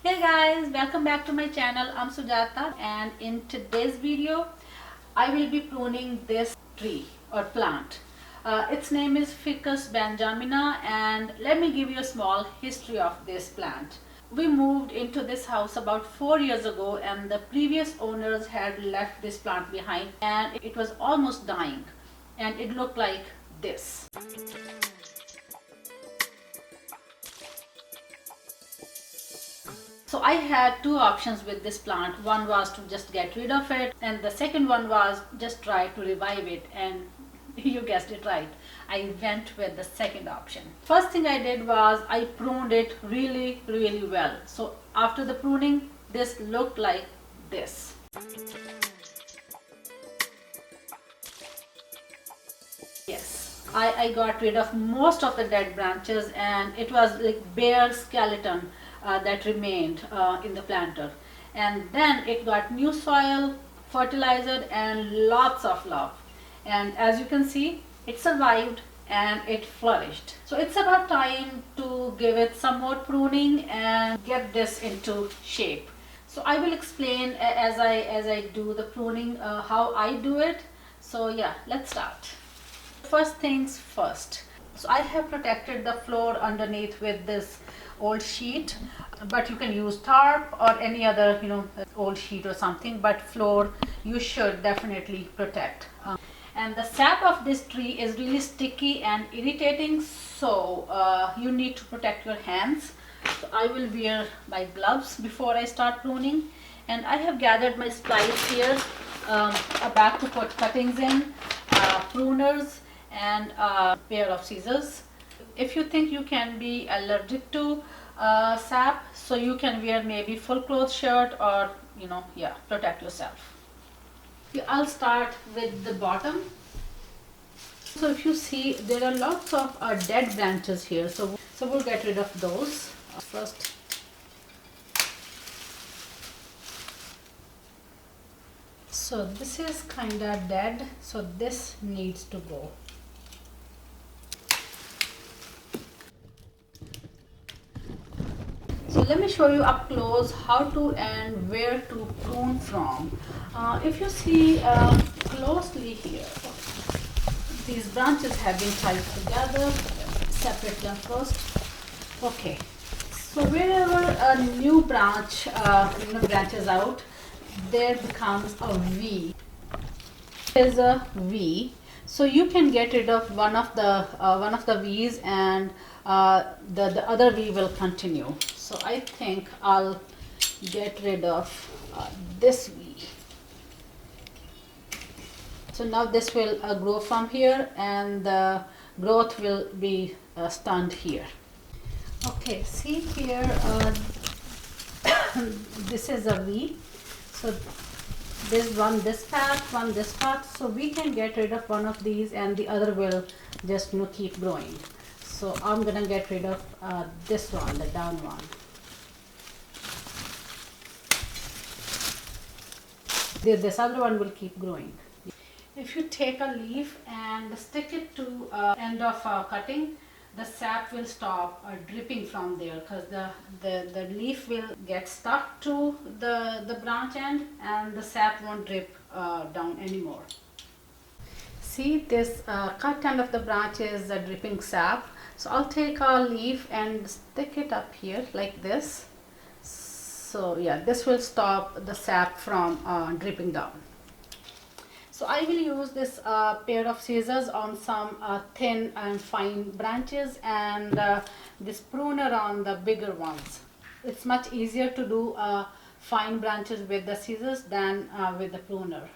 Hey guys, welcome back to my channel. I'm Sujata, and in today's video I will be pruning this tree or plant. Its name is Ficus Benjamina, and let me give you a small history of this plant. We moved into this house about 4 years ago, and the previous owners had left this plant behind, and it was almost dying, and it looked like this. So I had two options with this plant. One was to just get rid of it, and the second one was just try to revive it, and you guessed it right. I went with the second option. First thing I did was I pruned it really well. So after the pruning, this looked like this. Yes, I got rid of most of the dead branches, and it was like bare skeleton that remained in the planter. And then it got new soil, fertilizer, and lots of love. And as you can see, it survived and it flourished. So it's about time to give it some more pruning and get this into shape. So I will explain as I do the pruning how I do it. So yeah, let's start. First things first. So I have protected the floor underneath with this old sheet, but you can use tarp or any other old sheet or something, but floor you should definitely protect. And the sap of this tree is really sticky and irritating, so you need to protect your hands. So I will wear my gloves before I start pruning, and I have gathered my splice here, a bag to put cuttings in, pruners, and a pair of scissors. If you think you can be allergic to sap, so you can wear maybe full cloth shirt, or protect yourself. I'll start with the bottom. So if you see, there are lots of dead branches here, so we'll get rid of those first. So this is kinda dead, so this needs to go. So let me show you up close how to and where to prune from. If you see closely here, these branches have been tied together. Separate them first. Okay. So wherever a new branch branches out, there becomes a V. There's a V. So you can get rid of one of the V's, and the other V will continue. So I think I'll get rid of this V. So now this will grow from here, and the growth will be stunned here. Okay, see here, this is a V. So this one this path, so we can get rid of one of these, and the other will just keep growing. So I'm gonna get rid of this one, the down one. This other one will keep growing. If you take a leaf and stick it to end of cutting, the sap will stop dripping from there, because the leaf will get stuck to the branch end, and the sap won't drip down anymore. See, this cut end of the branch is dripping sap. So I'll take a leaf and stick it up here like this. So yeah, this will stop the sap from dripping down. So I will use this pair of scissors on some thin and fine branches, and this pruner on the bigger ones. It's much easier to do fine branches with the scissors than with the pruner.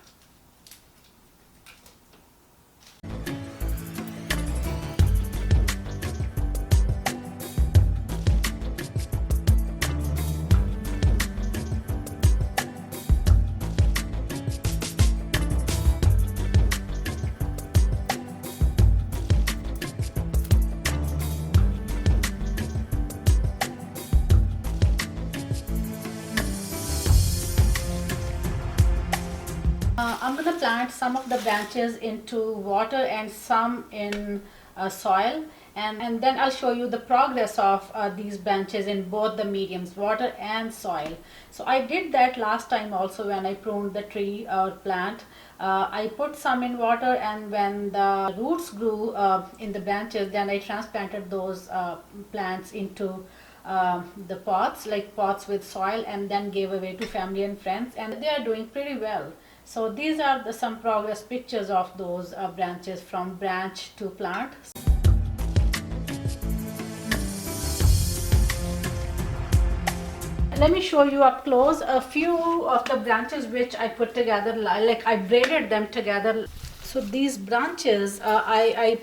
I'm going to plant some of the branches into water and some in soil, and then I'll show you the progress of these branches in both the mediums, water and soil. So I did that last time also when I pruned the tree or plant. I put some in water, and when the roots grew in the branches, then I transplanted those plants into the pots, like pots with soil, and then gave away to family and friends, and they are doing pretty well. So these are some progress pictures of those branches from branch to plant. Let me show you up close a few of the branches which I put together, like I braided them together. So these branches, I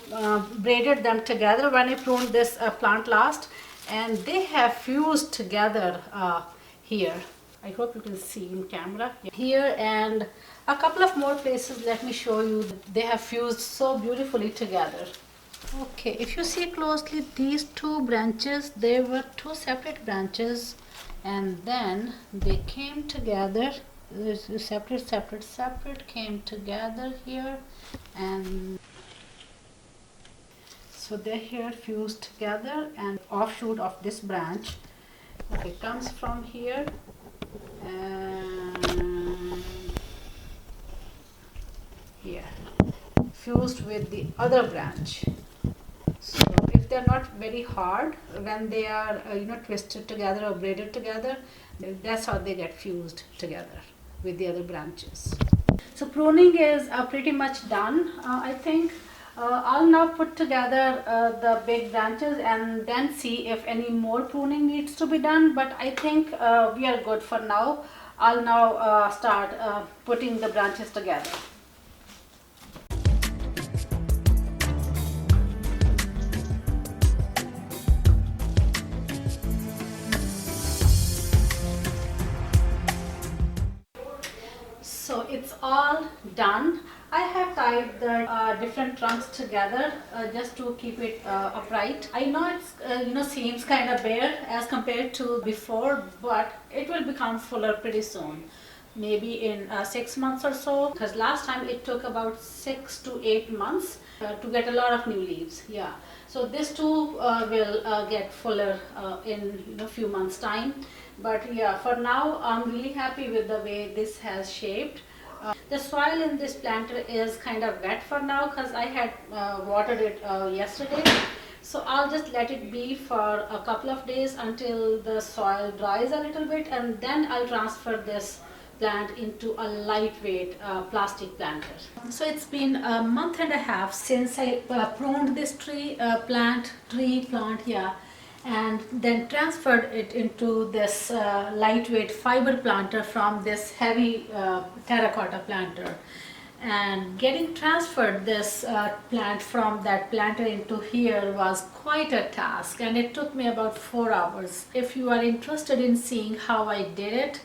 braided them together when I pruned this plant last, and they have fused together here. I hope you can see in camera here, and a couple of more places. Let me show you. They have fused so beautifully together. Okay, if you see closely, these two branches, they were two separate branches, and then they came together. This separate came together here, and so they're here fused together, and offshoot of this branch, okay, comes from here and here, fused with the other branch. So if they're not very hard, when they are twisted together or braided together, that's how they get fused together with the other branches. So pruning is pretty much done, I think. I'll now put together the big branches and then see if any more pruning needs to be done, but I think we are good for now. I'll now start putting the branches together. So it's all done. I have tied the different trunks together just to keep it upright. I know it's seems kind of bare as compared to before, but it will become fuller pretty soon. Maybe in 6 months or so, because last time it took about 6 to 8 months to get a lot of new leaves. Yeah, so this too will get fuller in a few months time. But yeah, for now I'm really happy with the way this has shaped. The soil in this planter is kind of wet for now because I had watered it yesterday. So I'll just let it be for a couple of days until the soil dries a little bit, and then I'll transfer this plant into a lightweight plastic planter. So it's been a month and a half since I pruned this tree plant, yeah, and then transferred it into this lightweight fiber planter from this heavy terracotta planter. And getting transferred this plant from that planter into here was quite a task, and it took me about 4 hours. If you are interested in seeing how I did it,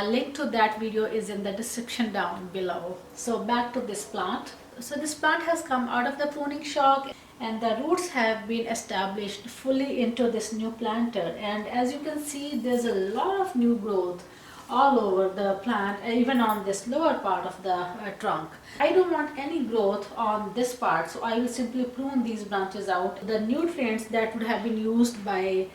link to that video is in the description down below. So back to this plant. So this plant has come out of the pruning shock, and the roots have been established fully into this new planter, and as you can see, there's a lot of new growth all over the plant, even on this lower part of the trunk. I don't want any growth on this part, so I will simply prune these branches out. The nutrients that would have been used by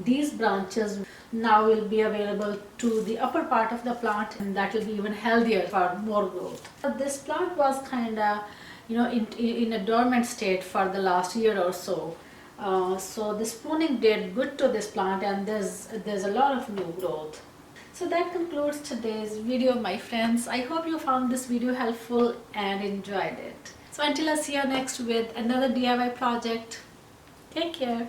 these branches now will be available to the upper part of the plant, and that will be even healthier for more growth. This plant was kind of in a dormant state for the last year or so. So this pruning did good to this plant, and there's a lot of new growth. So that concludes today's video, my friends. I hope you found this video helpful and enjoyed it. So until I see you next with another DIY project, take care.